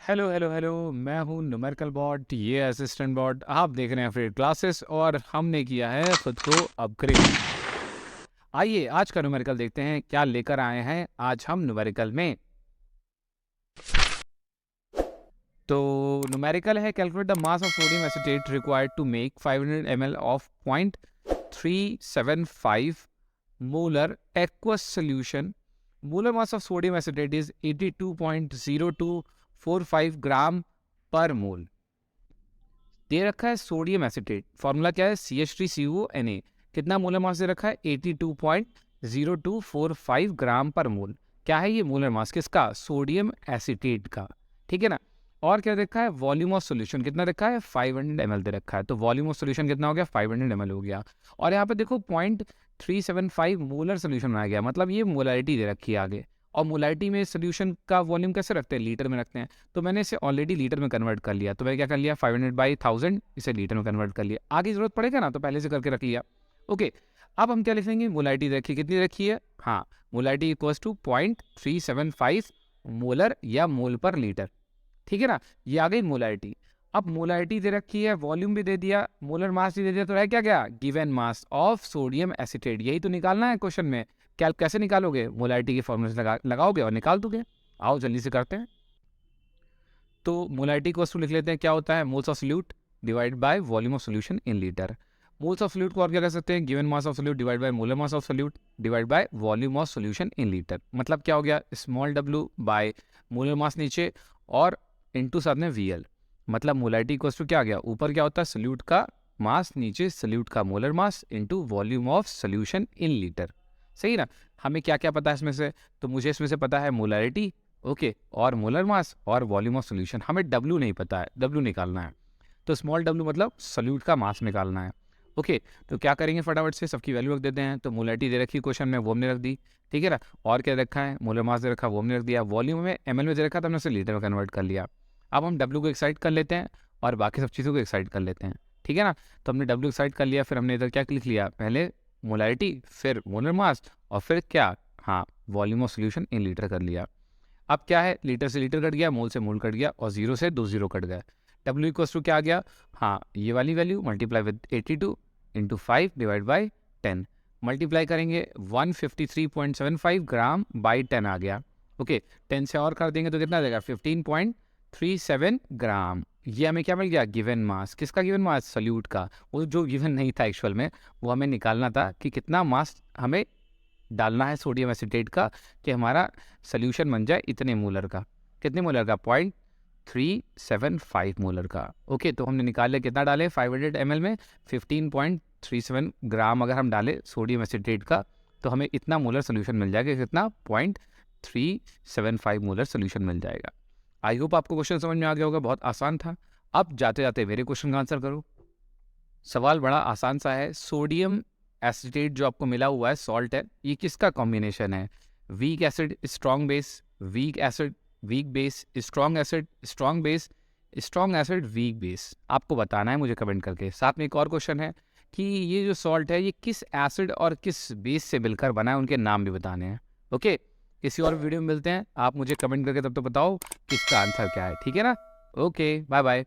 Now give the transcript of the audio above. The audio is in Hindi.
Hello hello hello. मैं हूँ न्यूमेरिकल बॉट, ये असिस्टेंट बॉट। आप देख रहे हैं फ्री क्लासेस और हमने किया है खुद को अपग्रेड। आइए आज का न्यूमेरिकल देखते हैं क्या लेकर आए हैं आज हम न्यूमेरिकल में। तो न्यूमेरिकल है calculate the mass of sodium acetate required to make 500 ml of 0.375 molar aqueous solution. Molar mass of sodium acetate is 82.0245 gram per mole. दे रखा है सोडियम एसिटेट, फॉर्मूला क्या है CH3CONA। कितना मोलर मास दे रखा है 82.0245 ग्राम पर मोल। क्या है ये मोलर मास किसका? सोडियम एसिटेट का। ठीक है ना। और क्या देखा है वॉल्यूम ऑफ सॉल्यूशन कितना रखा है 500 ml दे रखा है। तो वॉल्यूम ऑफ सॉल्यूशन कितना हो गया 500 ml हो गया। और यहाँ पे देखो 0.375 मोलर सोल्यूशन बनाया गया, मतलब ये मोलरिटी दे रखी है आगे। और मोलरिटी में सोल्यूशन का वॉल्यूम कैसे रखते हैं? लीटर में रखते हैं। तो मैंने इसे ऑलरेडी लीटर में कन्वर्ट कर लिया। तो मैंने क्या कर लिया 500/1000 इसे लीटर में कन्वर्ट कर लिया। आगे जरूरत पड़ेगा ना तो पहले से करके रख लिया। ओके, अब हम क्या लिखेंगे? मोलरिटी देखिए कितनी रखी है। हाँ, मोलरिटी इक्वल्स टू 0.375 मोलर या मोल पर लीटर। ठीक है ना। ये आ गई मोलरिटी। अब मोलरिटी दे रखी है, वॉल्यूम भी दे दिया, मोलर मास भी दे दिया, तो है क्या क्या given mass of sodium acetate. यही तो निकालना है क्वेश्चन में। क्या कैसे निकालोगे? मोलरिटी के फॉर्मूले से लगाओगे और निकाल दोगे। आओ जल्दी से करते हैं। तो मोलरिटी को लिख लेते हैं, क्या होता है moles of solute divide by volume of solution in litre. Moles of solute को और क्या कर सकते हैं? Given mass of solute divide by molar mass of solute divide by volume of solution in litre. मतलब क्या हो गया small w by molar mass नीचे और इनटू साथ में VL। मतलब मोलरिटी इक्वल्स टू क्या आ गया, ऊपर क्या होता है सोल्यूट का मास, नीचे सोल्यूट का molar mass into volume of solution in litre. सही ना। हमें क्या क्या पता है इसमें से? तो मुझे इसमें से पता है मोलरिटी, ओके, और मोलर मास और वॉल्यूम ऑफ सोल्यूशन। हमें W नहीं पता है, W निकालना है। तो स्मॉल w मतलब सोल्यूट का मास निकालना है। ओके, तो क्या करेंगे फटाफट से सबकी वैल्यू रख देते हैं। तो मोलरिटी दे रखी क्वेश्चन में, वो हमने रख दी। ठीक है ना। और क्या रखा है? मोलर मास दे रखा, वो हमने रख दिया। वॉल्यूम में ml में दे रखा था, हमने उसे लीटर में कन्वर्ट कर लिया। अब हम W को एक साइड कर लेते हैं और बाकी सब चीज़ों को एक साइड कर लेते हैं। ठीक है ना। तो हमने W एक साइड कर लिया, फिर हमने इधर क्या लिख लिया, पहले मोलरिटी, फिर मोलर मास, और फिर क्या, हाँ, volume of solution in litre कर लिया। अब क्या है, लीटर से लीटर कट गया, मोल से मोल कट गया, और जीरो से 2 जीरो कट गए। W इक्वल्स टू क्या आ गया, हाँ, ये वाली value multiply with 82 into 5 divide by 10। Multiply करेंगे 153.75 ग्राम बाई 10 आ गया। ओके, 10 से और कर देंगे तो कितना आ जाएगा 15.37 ग्राम। ये हमें क्या मिल गया गिवन मास। किसका गिवन मास? सोल्यूट का। वो जो गिवन नहीं था एक्चुअल में, वो हमें निकालना था कि कितना मास हमें डालना है सोडियम एसिटेट का कि हमारा सोल्यूशन बन जाए इतने मोलर का। कितने मोलर का? 0.375 मोलर का। ओके, तो हमने निकाल लिया कितना डाले 500 ml में 15.37 ग्राम अगर हम डालें सोडियम एसिटेट का तो हमें इतना मोलर सोल्यूशन मिल जाएगा। कितना? 0.375 मोलर सोल्यूशन मिल जाएगा। आई होप आपको क्वेश्चन समझ में आ गया होगा, बहुत आसान था। अब जाते जाते मेरे क्वेश्चन का आंसर करो। सवाल बड़ा आसान सा है। सोडियम एसिटेट जो आपको मिला हुआ है सॉल्ट है, ये किसका कॉम्बिनेशन है? Weak acid strong base, weak acid weak base, strong acid strong base, strong acid weak base. आपको बताना है मुझे कमेंट करके। साथ में एक और क्वेश्चन है कि ये जो सॉल्ट है ये किस एसिड और किस बेस से मिलकर बना है, उनके नाम भी बताने हैं। ओके, किसी और वीडियो में मिलते हैं। आप मुझे कमेंट करके तब तो बताओ कि इसका आंसर क्या है। ठीक है ना। Okay, bye bye.